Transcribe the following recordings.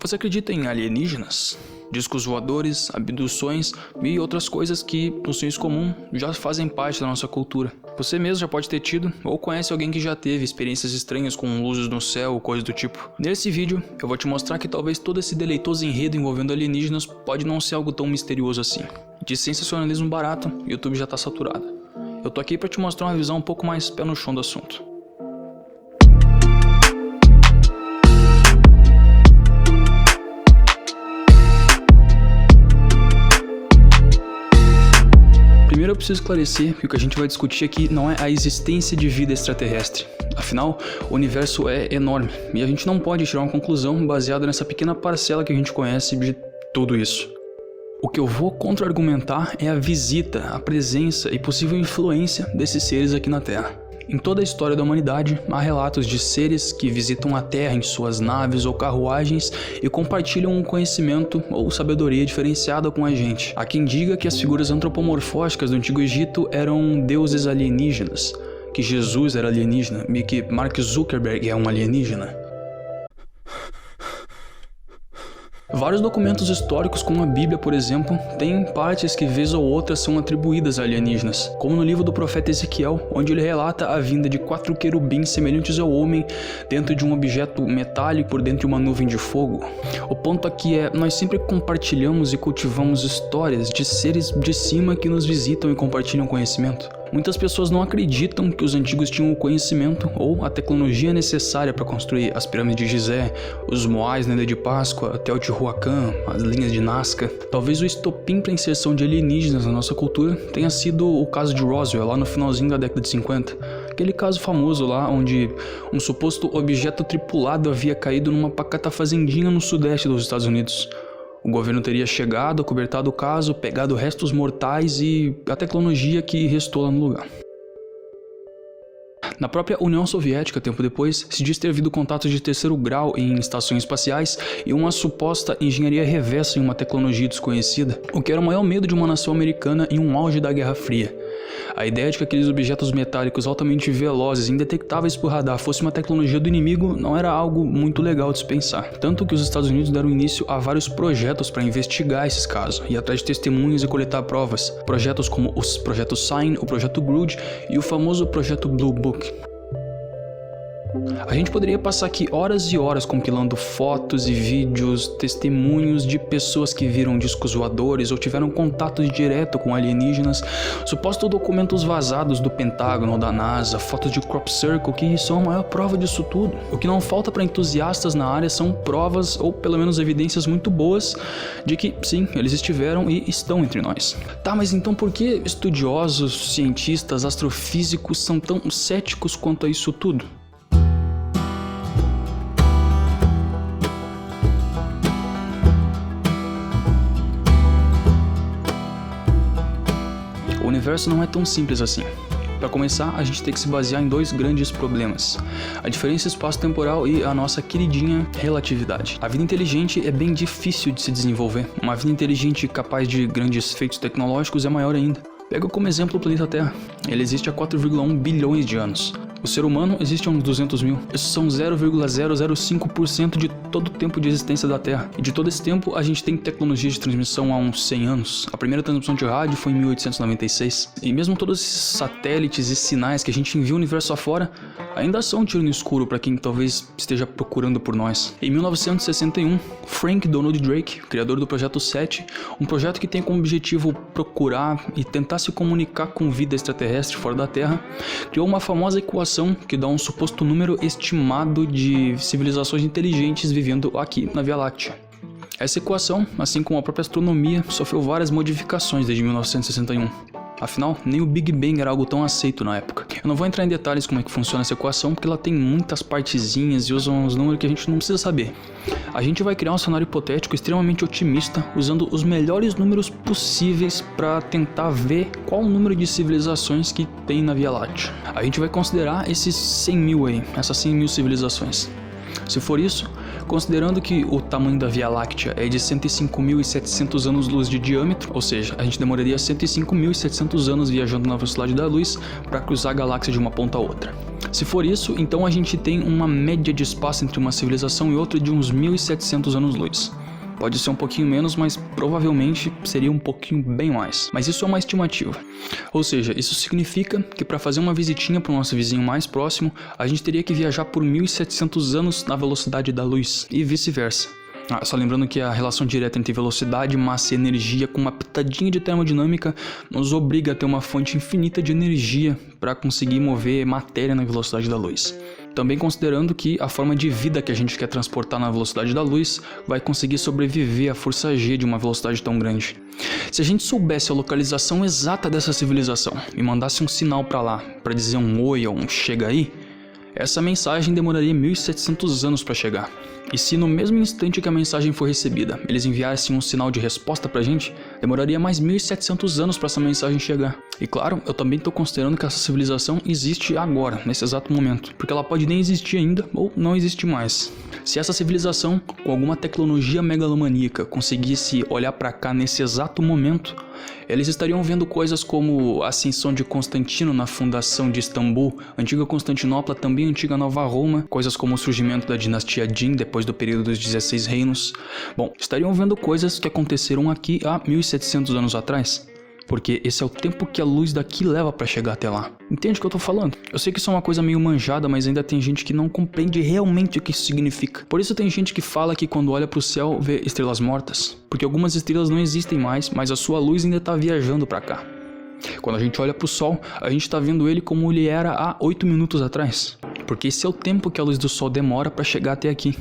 Você acredita em alienígenas? Discos voadores, abduções e outras coisas que, no senso comum, já fazem parte da nossa cultura. Você mesmo já pode ter tido ou conhece alguém que já teve experiências estranhas com luzes no céu ou coisa do tipo. Nesse vídeo, eu vou te mostrar que talvez todo esse deleitoso enredo envolvendo alienígenas pode não ser algo tão misterioso assim. De sensacionalismo barato, o YouTube já tá saturado. Eu tô aqui pra te mostrar uma visão um pouco mais pé no chão do assunto. Primeiro eu preciso esclarecer que o que a gente vai discutir aqui não é a existência de vida extraterrestre. Afinal, o universo é enorme e a gente não pode tirar uma conclusão baseada nessa pequena parcela que a gente conhece de tudo isso. O que eu vou contra-argumentar é a visita, a presença e possível influência desses seres aqui na Terra. Em toda a história da humanidade, há relatos de seres que visitam a Terra em suas naves ou carruagens e compartilham um conhecimento ou sabedoria diferenciada com a gente. Há quem diga que as figuras antropomorfóticas do Antigo Egito eram deuses alienígenas, que Jesus era alienígena e que Mark Zuckerberg é um alienígena. Vários documentos históricos, como a Bíblia, por exemplo, têm partes que vez ou outra são atribuídas a alienígenas, como no livro do profeta Ezequiel, onde ele relata a vinda de 4 querubins semelhantes ao homem dentro de um objeto metálico por dentro de uma nuvem de fogo. O ponto aqui é, nós sempre compartilhamos e cultivamos histórias de seres de cima que nos visitam e compartilham conhecimento. Muitas pessoas não acreditam que os antigos tinham o conhecimento ou a tecnologia necessária para construir as pirâmides de Gizé, os Moais na Ilha de Páscoa, até o Teotihuacan, as linhas de Nazca. Talvez o estopim para a inserção de alienígenas na nossa cultura tenha sido o caso de Roswell, lá no finalzinho da década de 50. Aquele caso famoso lá onde um suposto objeto tripulado havia caído numa pacata fazendinha no sudeste dos Estados Unidos. O governo teria chegado, acobertado o caso, pegado restos mortais e a tecnologia que restou lá no lugar. Na própria União Soviética, tempo depois, se diz ter havido contatos de terceiro grau em estações espaciais e uma suposta engenharia reversa em uma tecnologia desconhecida, o que era o maior medo de uma nação americana em um auge da Guerra Fria. A ideia de que aqueles objetos metálicos altamente velozes e indetectáveis por radar fosse uma tecnologia do inimigo não era algo muito legal de se pensar. Tanto que os Estados Unidos deram início a vários projetos para investigar esses casos, ir atrás de testemunhas e coletar provas. Projetos como os projetos Sign, o projeto Grudge e o famoso projeto Blue Book. A gente poderia passar aqui horas e horas compilando fotos e vídeos, testemunhos de pessoas que viram discos voadores ou tiveram contato direto com alienígenas, supostos documentos vazados do Pentágono ou da NASA, fotos de crop circle que são a maior prova disso tudo. O que não falta para entusiastas na área são provas ou pelo menos evidências muito boas de que sim, eles estiveram e estão entre nós. Tá, mas então por que estudiosos, cientistas, astrofísicos são tão céticos quanto a isso tudo? O universo não é tão simples assim. Para começar, a gente tem que se basear em dois grandes problemas: a diferença espaço-temporal e a nossa queridinha relatividade. A vida inteligente é bem difícil de se desenvolver. Uma vida inteligente capaz de grandes feitos tecnológicos é maior ainda. Pega como exemplo o planeta Terra. Ele existe há 4,1 bilhões de anos. O ser humano existe há uns 200 mil. Isso são 0,005% de todo o tempo de existência da Terra. E de todo esse tempo, a gente tem tecnologia de transmissão há uns 100 anos. A primeira transmissão de rádio foi em 1896. E mesmo todos esses satélites e sinais que a gente envia o universo afora, ainda são um tiro no escuro para quem talvez esteja procurando por nós. Em 1961, Frank Donald Drake, criador do Projeto 7, um projeto que tem como objetivo procurar e tentar se comunicar com vida extraterrestre fora da Terra, criou uma famosa equação que dá um suposto número estimado de civilizações inteligentes vivendo aqui na Via Láctea. Essa equação, assim como a própria astronomia, sofreu várias modificações desde 1961. Afinal, nem o Big Bang era algo tão aceito na época. Eu não vou entrar em detalhes como é que funciona essa equação, porque ela tem muitas partezinhas e usa uns números que a gente não precisa saber. A gente vai criar um cenário hipotético extremamente otimista, usando os melhores números possíveis para tentar ver qual o número de civilizações que tem na Via Láctea. A gente vai considerar esses 100 mil aí, essas 100 mil civilizações. Se for isso, considerando que o tamanho da Via Láctea é de 105.700 anos-luz de diâmetro, ou seja, a gente demoraria 105.700 anos viajando na velocidade da luz para cruzar a galáxia de uma ponta a outra. Se for isso, então a gente tem uma média de espaço entre uma civilização e outra de uns 1700 anos-luz. Pode ser um pouquinho menos, mas provavelmente seria um pouquinho bem mais. Mas isso é uma estimativa. Ou seja, isso significa que para fazer uma visitinha para o nosso vizinho mais próximo, a gente teria que viajar por 1700 anos na velocidade da luz e vice-versa. Só lembrando que a relação direta entre velocidade, massa e energia com uma pitadinha de termodinâmica nos obriga a ter uma fonte infinita de energia para conseguir mover matéria na velocidade da luz. Também considerando que a forma de vida que a gente quer transportar na velocidade da luz vai conseguir sobreviver à força G de uma velocidade tão grande. Se a gente soubesse a localização exata dessa civilização e mandasse um sinal para lá, para dizer um oi ou um chega aí, essa mensagem demoraria 1700 anos para chegar. E se no mesmo instante que a mensagem for recebida, eles enviassem um sinal de resposta pra gente, demoraria mais 1700 anos para essa mensagem chegar. E claro, eu também estou considerando que essa civilização existe agora, nesse exato momento, porque ela pode nem existir ainda ou não existir mais. Se essa civilização, com alguma tecnologia megalomaníaca, conseguisse olhar para cá nesse exato momento, eles estariam vendo coisas como a ascensão de Constantino na fundação de Istambul, antiga Constantinopla, também antiga Nova Roma, coisas como o surgimento da dinastia Jin depois do período dos 16 reinos. Bom, estariam vendo coisas que aconteceram aqui há 1700 anos atrás. Porque esse é o tempo que a luz daqui leva para chegar até lá. Entende o que eu tô falando? Eu sei que isso é uma coisa meio manjada, mas ainda tem gente que não compreende realmente o que isso significa. Por isso tem gente que fala que quando olha pro céu vê estrelas mortas. Porque algumas estrelas não existem mais, mas a sua luz ainda tá viajando para cá. Quando a gente olha pro sol, a gente tá vendo ele como ele era há 8 minutos atrás. Porque esse é o tempo que a luz do sol demora para chegar até aqui.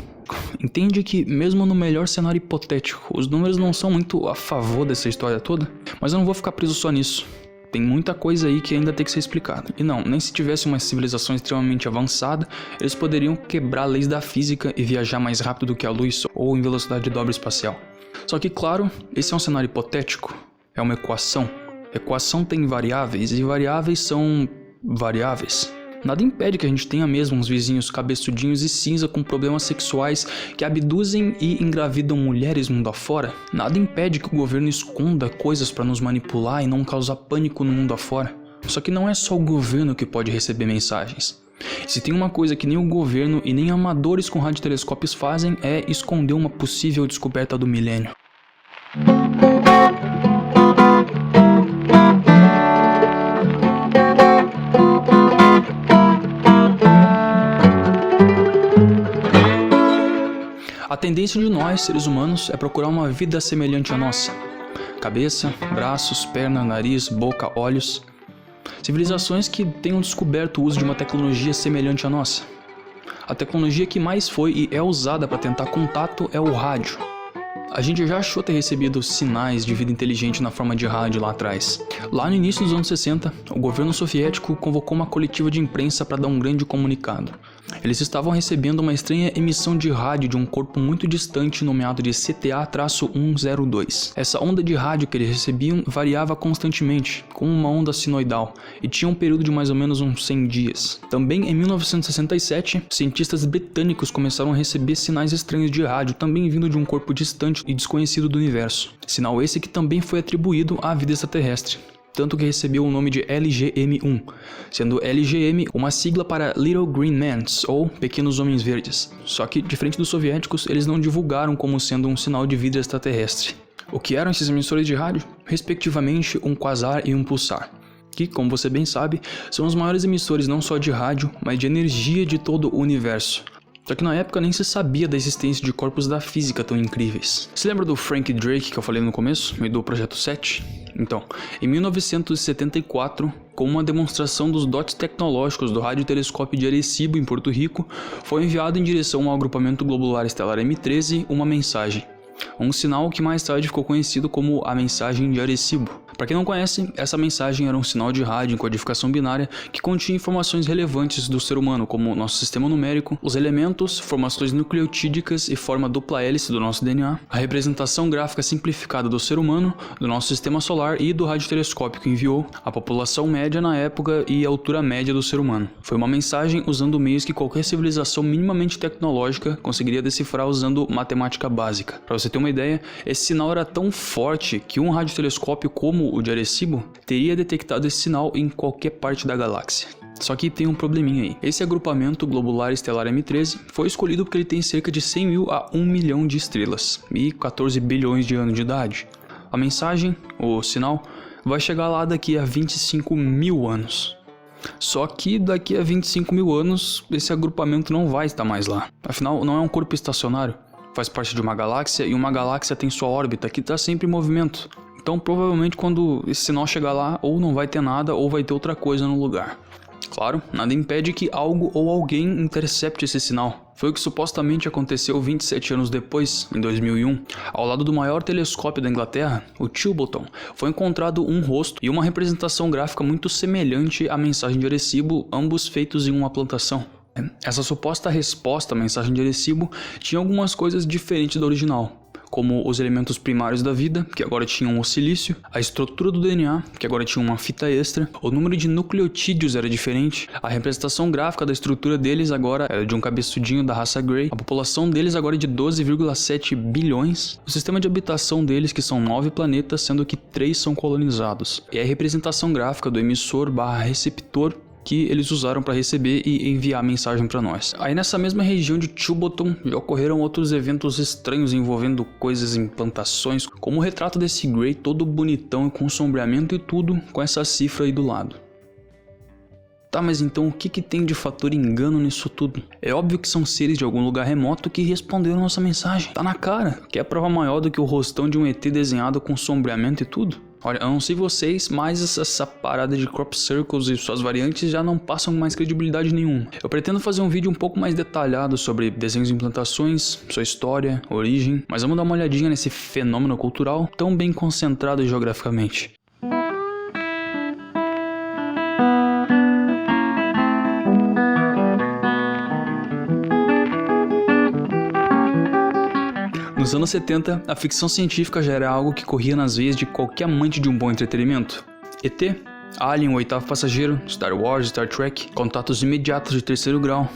Entende que mesmo no melhor cenário hipotético, os números não são muito a favor dessa história toda? Mas eu não vou ficar preso só nisso. Tem muita coisa aí que ainda tem que ser explicada. E não, nem se tivesse uma civilização extremamente avançada, eles poderiam quebrar leis da física e viajar mais rápido do que a luz ou em velocidade de dobra espacial. Só que claro, esse é um cenário hipotético, é uma equação. Equação tem variáveis e variáveis são variáveis. Nada impede que a gente tenha mesmo uns vizinhos cabeçudinhos e cinza com problemas sexuais que abduzem e engravidam mulheres mundo afora. Nada impede que o governo esconda coisas para nos manipular e não causar pânico no mundo afora. Só que não é só o governo que pode receber mensagens. Se tem uma coisa que nem o governo e nem amadores com radiotelescópios fazem é esconder uma possível descoberta do milênio. A tendência de nós, seres humanos, é procurar uma vida semelhante à nossa. Cabeça, braços, perna, nariz, boca, olhos. Civilizações que tenham descoberto o uso de uma tecnologia semelhante à nossa. A tecnologia que mais foi e é usada para tentar contato é o rádio. A gente já achou ter recebido sinais de vida inteligente na forma de rádio lá atrás. Lá no início dos anos 60, o governo soviético convocou uma coletiva de imprensa para dar um grande comunicado. Eles estavam recebendo uma estranha emissão de rádio de um corpo muito distante nomeado de CTA-102. Essa onda de rádio que eles recebiam variava constantemente, como uma onda sinoidal, e tinha um período de mais ou menos uns 100 dias. Também em 1967, cientistas britânicos começaram a receber sinais estranhos de rádio, também vindo de um corpo distante e desconhecido do universo. Sinal esse que também foi atribuído à vida extraterrestre. Tanto que recebeu o nome de LGM-1, sendo LGM uma sigla para Little Green Men, ou Pequenos Homens Verdes. Só que, diferente dos soviéticos, eles não divulgaram como sendo um sinal de vida extraterrestre. O que eram esses emissores de rádio? Respectivamente, um quasar e um pulsar, que, como você bem sabe, são os maiores emissores não só de rádio, mas de energia de todo o universo. Só que na época nem se sabia da existência de corpos da física tão incríveis. Se lembra do Frank Drake que eu falei no começo, e do Projeto 7? Então, em 1974, com uma demonstração dos dotes tecnológicos do radiotelescópio de Arecibo, em Porto Rico, foi enviado em direção ao agrupamento globular estelar M13 uma mensagem. Um sinal que mais tarde ficou conhecido como a mensagem de Arecibo. Para quem não conhece, essa mensagem era um sinal de rádio em codificação binária que continha informações relevantes do ser humano, como nosso sistema numérico, os elementos, formações nucleotídicas e forma dupla hélice do nosso DNA, a representação gráfica simplificada do ser humano, do nosso sistema solar e do radiotelescópio que enviou, a população média na época e a altura média do ser humano. Foi uma mensagem usando meios que qualquer civilização minimamente tecnológica conseguiria decifrar usando matemática básica. Para você ter uma ideia, esse sinal era tão forte que um radiotelescópio como o de Arecibo teria detectado esse sinal em qualquer parte da galáxia. Só que tem um probleminha aí. Esse agrupamento globular estelar M13 foi escolhido porque ele tem cerca de 100 mil a 1 milhão de estrelas e 14 bilhões de anos de idade. A mensagem, o sinal, vai chegar lá daqui a 25 mil anos. Só que daqui a 25 mil anos, esse agrupamento não vai estar mais lá. Afinal, não é um corpo estacionário. Faz parte de uma galáxia e uma galáxia tem sua órbita que está sempre em movimento. Então, provavelmente, quando esse sinal chegar lá, ou não vai ter nada ou vai ter outra coisa no lugar. Claro, nada impede que algo ou alguém intercepte esse sinal. Foi o que supostamente aconteceu 27 anos depois, em 2001. Ao lado do maior telescópio da Inglaterra, o Chilbolton, foi encontrado um rosto e uma representação gráfica muito semelhante à mensagem de Arecibo, ambos feitos em uma plantação. Essa suposta resposta à mensagem de Arecibo tinha algumas coisas diferentes da original, como os elementos primários da vida, que agora tinham o silício, a estrutura do DNA, que agora tinha uma fita extra, o número de nucleotídeos era diferente, a representação gráfica da estrutura deles agora era de um cabeçudinho da raça Grey, a população deles agora é de 12,7 bilhões, o sistema de habitação deles, que são 9 planetas, sendo que 3 são colonizados, e a representação gráfica do emissor/receptor que eles usaram para receber e enviar a mensagem para nós. Aí nessa mesma região de Chilbolton já ocorreram outros eventos estranhos envolvendo coisas em plantações, como o retrato desse Grey todo bonitão e com sombreamento e tudo, com essa cifra aí do lado. Tá, mas então o que tem de fator engano nisso tudo? É óbvio que são seres de algum lugar remoto que responderam nossa mensagem. Tá na cara. Quer prova maior do que o rostão de um ET desenhado com sombreamento e tudo? Olha, eu não sei vocês, mas essa parada de crop circles e suas variantes já não passam mais credibilidade nenhuma. Eu pretendo fazer um vídeo um pouco mais detalhado sobre desenhos e implantações, sua história, origem, mas vamos dar uma olhadinha nesse fenômeno cultural tão bem concentrado geograficamente. Nos anos 70, a ficção científica já era algo que corria nas veias de qualquer amante de um bom entretenimento. ET, Alien, o oitavo passageiro, Star Wars, Star Trek, contatos imediatos de terceiro grau.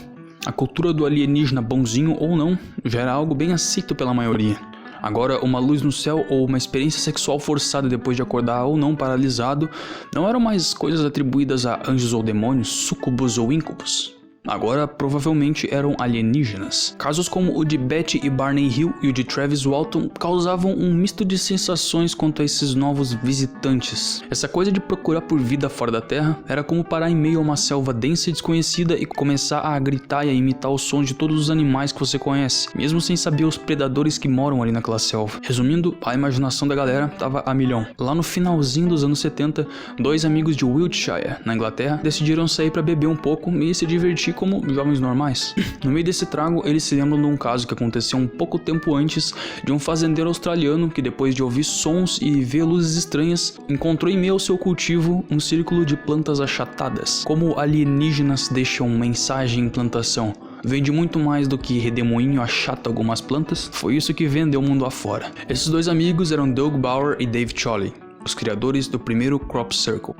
A cultura do alienígena bonzinho ou não já era algo bem aceito pela maioria. Agora, uma luz no céu ou uma experiência sexual forçada depois de acordar ou não paralisado não eram mais coisas atribuídas a anjos ou demônios, súcubos ou íncubos. Agora provavelmente eram alienígenas. Casos como o de Betty e Barney Hill e o de Travis Walton causavam um misto de sensações quanto a esses novos visitantes. Essa coisa de procurar por vida fora da Terra era como parar em meio a uma selva densa e desconhecida e começar a gritar e a imitar os sons de todos os animais que você conhece, mesmo sem saber os predadores que moram ali naquela selva. Resumindo, a imaginação da galera tava a milhão. Lá no finalzinho dos anos 70, dois amigos de Wiltshire, na Inglaterra, decidiram sair para beber um pouco e se divertir como jovens normais. No meio desse trago, eles se lembram de um caso que aconteceu um pouco tempo antes de um fazendeiro australiano que, depois de ouvir sons e ver luzes estranhas, encontrou em meio ao seu cultivo um círculo de plantas achatadas. Como alienígenas deixam mensagem em plantação, vende muito mais do que redemoinho achata algumas plantas, foi isso que vendeu o mundo afora. Esses dois amigos eram Doug Bauer e Dave Cholly, os criadores do primeiro Crop Circle.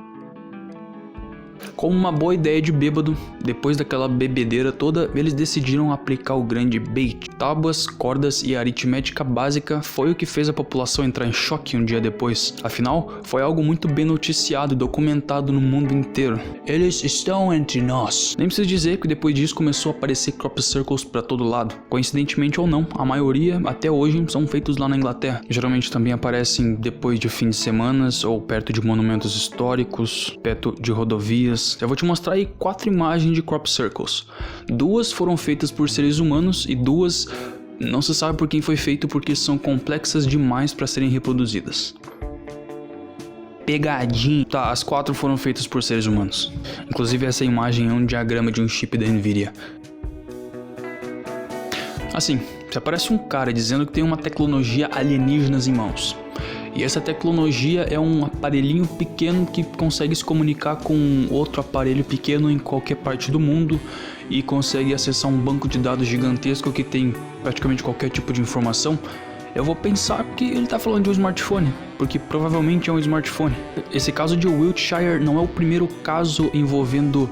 Como uma boa ideia de bêbado, depois daquela bebedeira toda, eles decidiram aplicar o grande bait. Tábuas, cordas e aritmética básica foi o que fez a população entrar em choque um dia depois. Afinal, foi algo muito bem noticiado e documentado no mundo inteiro. Eles estão entre nós. Nem preciso dizer que depois disso começou a aparecer crop circles pra todo lado. Coincidentemente ou não, a maioria, até hoje, são feitos lá na Inglaterra. Geralmente também aparecem depois de fins de semanas ou perto de monumentos históricos, perto de rodovias. Eu vou te mostrar aí 4 imagens de crop circles. 2 foram feitas por seres humanos e 2 não se sabe por quem foi feito porque são complexas demais para serem reproduzidas. Pegadinha. Tá, as 4 foram feitas por seres humanos. Inclusive essa imagem é um diagrama de um chip da Nvidia. Assim, se aparece um cara dizendo que tem uma tecnologia alienígenas em mãos. E essa tecnologia é um aparelhinho pequeno que consegue se comunicar com outro aparelho pequeno em qualquer parte do mundo e consegue acessar um banco de dados gigantesco que tem praticamente qualquer tipo de informação. Eu vou pensar que ele está falando de um smartphone, porque provavelmente é um smartphone. Esse caso de Wiltshire não é o primeiro caso envolvendo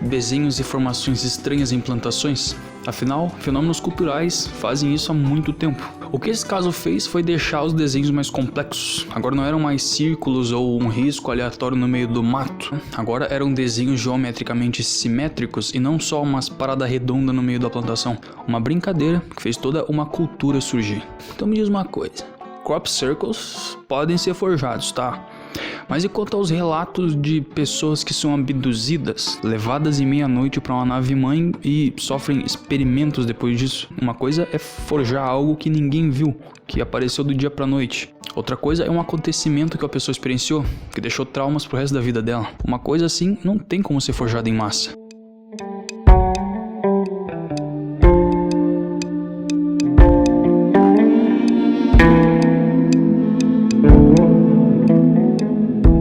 desenhos e formações estranhas em plantações. Afinal, fenômenos culturais fazem isso há muito tempo. O que esse caso fez foi deixar os desenhos mais complexos. Agora não eram mais círculos ou um risco aleatório no meio do mato. Agora eram desenhos geometricamente simétricos e não só umas paradas redondas no meio da plantação. Uma brincadeira que fez toda uma cultura surgir. Então me diz uma coisa, crop circles podem ser forjados, tá? Mas e quanto aos relatos de pessoas que são abduzidas, levadas em meia-noite para uma nave-mãe e sofrem experimentos depois disso? Uma coisa é forjar algo que ninguém viu, que apareceu do dia pra noite. Outra coisa é um acontecimento que a pessoa experienciou, que deixou traumas pro resto da vida dela. Uma coisa assim não tem como ser forjada em massa.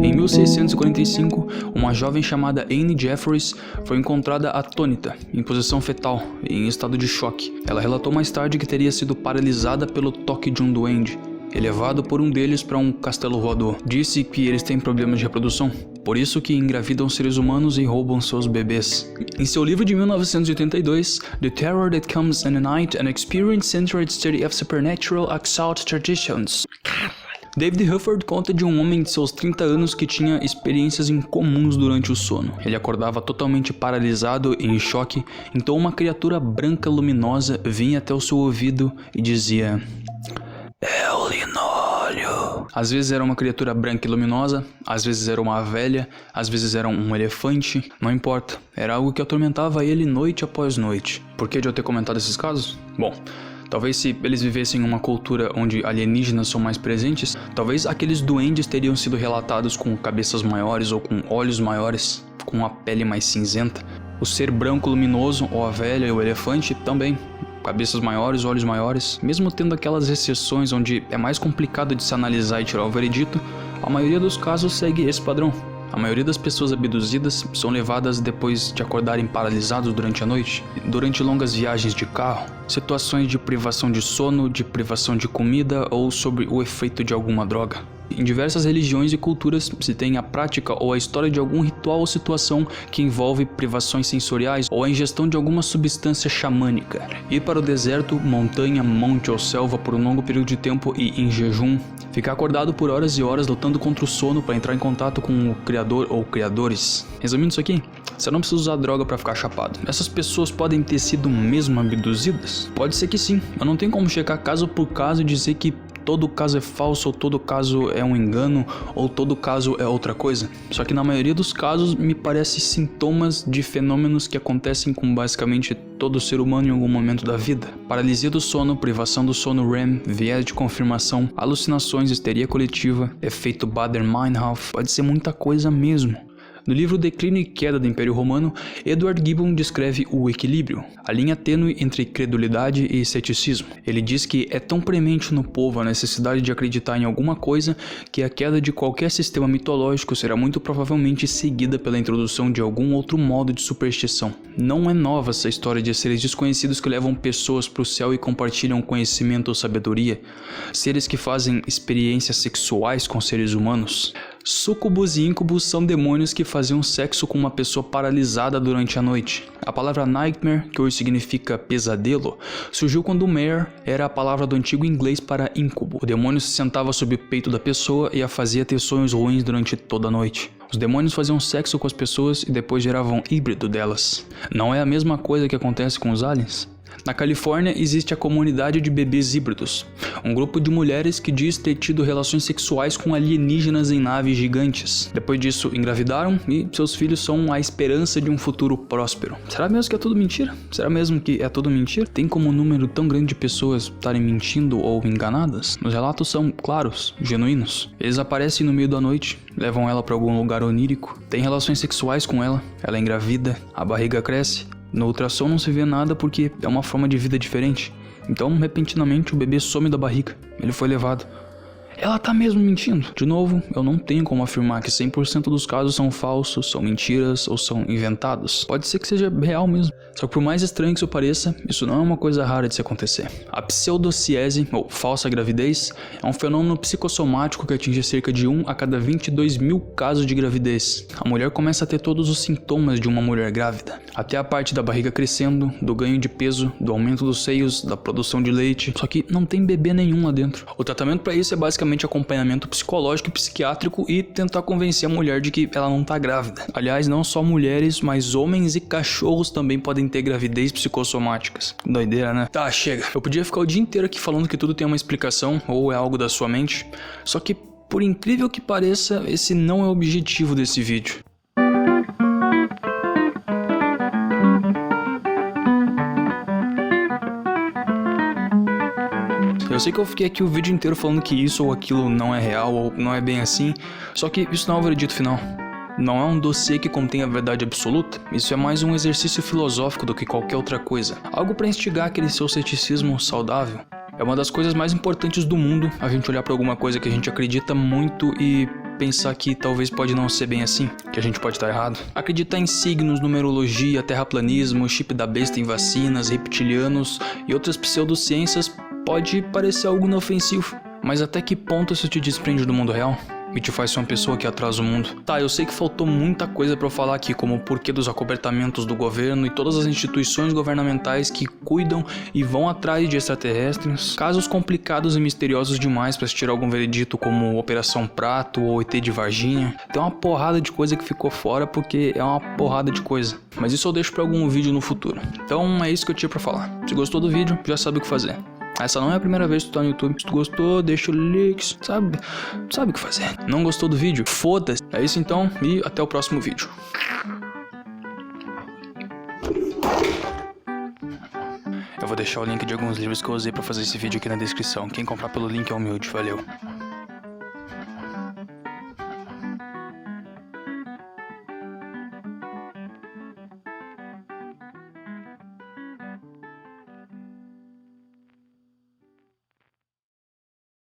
Em 1645, uma jovem chamada Anne Jeffreys foi encontrada atônita, em posição fetal e em estado de choque. Ela relatou mais tarde que teria sido paralisada pelo toque de um duende, elevado por um deles para um castelo voador. Disse que eles têm problemas de reprodução, por isso que engravidam seres humanos e roubam seus bebês. Em seu livro de 1982, The Terror That Comes in the Night, An Experience-Centered Study of Supernatural Occult Traditions, David Hufford conta de um homem de seus 30 anos que tinha experiências incomuns durante o sono. Ele acordava totalmente paralisado e em choque, então uma criatura branca luminosa vinha até o seu ouvido e dizia: "É o linóleo." Às vezes era uma criatura branca e luminosa, às vezes era uma velha, às vezes era um elefante, não importa. Era algo que atormentava ele noite após noite. Por que de eu ter comentado esses casos? Bom, talvez se eles vivessem em uma cultura onde alienígenas são mais presentes, talvez aqueles duendes teriam sido relatados com cabeças maiores ou com olhos maiores, com a pele mais cinzenta. O ser branco luminoso, ou a velha e o elefante também. Cabeças maiores, olhos maiores. Mesmo tendo aquelas exceções onde é mais complicado de se analisar e tirar o veredito, a maioria dos casos segue esse padrão. A maioria das pessoas abduzidas são levadas depois de acordarem paralisados durante a noite, durante longas viagens de carro, situações de privação de sono, de privação de comida ou sob o efeito de alguma droga. Em diversas religiões e culturas se tem a prática ou a história de algum ritual ou situação que envolve privações sensoriais ou a ingestão de alguma substância xamânica. Ir para o deserto, montanha, monte ou selva por um longo período de tempo e em jejum. Ficar acordado por horas e horas lutando contra o sono para entrar em contato com o criador ou criadores. Resumindo isso aqui, você não precisa usar droga para ficar chapado. Essas pessoas podem ter sido mesmo abduzidas? Pode ser que sim. Eu não tenho como checar caso por caso e dizer que todo caso é falso, ou todo caso é um engano, ou todo caso é outra coisa. Só que na maioria dos casos me parece sintomas de fenômenos que acontecem com basicamente todo ser humano em algum momento da vida. Paralisia do sono, privação do sono REM, viés de confirmação, alucinações, histeria coletiva, efeito Bader-Meinhof, pode ser muita coisa mesmo. No livro Declínio e Queda do Império Romano, Edward Gibbon descreve o equilíbrio, a linha tênue entre credulidade e ceticismo. Ele diz que é tão premente no povo a necessidade de acreditar em alguma coisa que a queda de qualquer sistema mitológico será muito provavelmente seguida pela introdução de algum outro modo de superstição. Não é nova essa história de seres desconhecidos que levam pessoas para o céu e compartilham conhecimento ou sabedoria, seres que fazem experiências sexuais com seres humanos. Súcubos e íncubos são demônios que faziam sexo com uma pessoa paralisada durante a noite. A palavra nightmare, que hoje significa pesadelo, surgiu quando mare era a palavra do antigo inglês para íncubo. O demônio se sentava sob o peito da pessoa e a fazia ter sonhos ruins durante toda a noite. Os demônios faziam sexo com as pessoas e depois geravam híbrido delas. Não é a mesma coisa que acontece com os aliens? Na Califórnia existe a comunidade de bebês híbridos, um grupo de mulheres que diz ter tido relações sexuais com alienígenas em naves gigantes. Depois disso engravidaram e seus filhos são a esperança de um futuro próspero. Será mesmo que é tudo mentira? Será mesmo que é tudo mentira? Tem como um número tão grande de pessoas estarem mentindo ou enganadas? Os relatos são claros, genuínos. Eles aparecem no meio da noite, levam ela para algum lugar onírico, têm relações sexuais com ela, ela é engravida, a barriga cresce. No ultrassom não se vê nada porque é uma forma de vida diferente. Então, repentinamente, o bebê some da barriga. Ele foi levado. ela tá mesmo mentindo? De novo, eu não tenho como afirmar que 100% dos casos são falsos, são mentiras ou são inventados. Pode ser que seja real mesmo. Só que por mais estranho que isso pareça, isso não é uma coisa rara de se acontecer. A pseudociese, ou falsa gravidez, é um fenômeno psicossomático que atinge cerca de 1 a cada 22 mil casos de gravidez. A mulher começa a ter todos os sintomas de uma mulher grávida. Até a parte da barriga crescendo, do ganho de peso, do aumento dos seios, da produção de leite. Só que não tem bebê nenhum lá dentro. O tratamento para isso é basicamente acompanhamento psicológico e psiquiátrico e tentar convencer a mulher de que ela não tá grávida. Aliás, não só mulheres, mas homens e cachorros também podem ter gravidez psicossomáticas. Doideira, né? Tá, chega. Eu podia ficar o dia inteiro aqui falando que tudo tem uma explicação ou é algo da sua mente, só que, por incrível que pareça, esse não é o objetivo desse vídeo. Eu sei que eu fiquei aqui o vídeo inteiro falando que isso ou aquilo não é real ou não é bem assim, só que isso não é o veredito final. Não é um dossiê que contém a verdade absoluta, isso é mais um exercício filosófico do que qualquer outra coisa. Algo para instigar aquele seu ceticismo saudável. É uma das coisas mais importantes do mundo, a gente olhar para alguma coisa que a gente acredita muito e pensar que talvez pode não ser bem assim, que a gente pode estar errado. Acreditar em signos, numerologia, terraplanismo, chip da besta em vacinas, reptilianos e outras pseudociências pode parecer algo inofensivo, mas até que ponto isso te desprende do mundo real? E te faz ser uma pessoa que atrasa o mundo. Tá, eu sei que faltou muita coisa pra eu falar aqui, como o porquê dos acobertamentos do governo e todas as instituições governamentais que cuidam e vão atrás de extraterrestres. Casos complicados e misteriosos demais pra se tirar algum veredito, como Operação Prato ou ET de Varginha. Tem uma porrada de coisa que ficou fora porque é uma porrada de coisa. Mas isso eu deixo pra algum vídeo no futuro. Então é isso que eu tinha pra falar. Se gostou do vídeo, já sabe o que fazer. Essa não é a primeira vez que tu tá no YouTube. Se tu gostou, deixa o like, sabe o que fazer. Não gostou do vídeo? Foda-se. É isso então, e até o próximo vídeo. Eu vou deixar o link de alguns livros que eu usei pra fazer esse vídeo aqui na descrição. Quem comprar pelo link é humilde, valeu.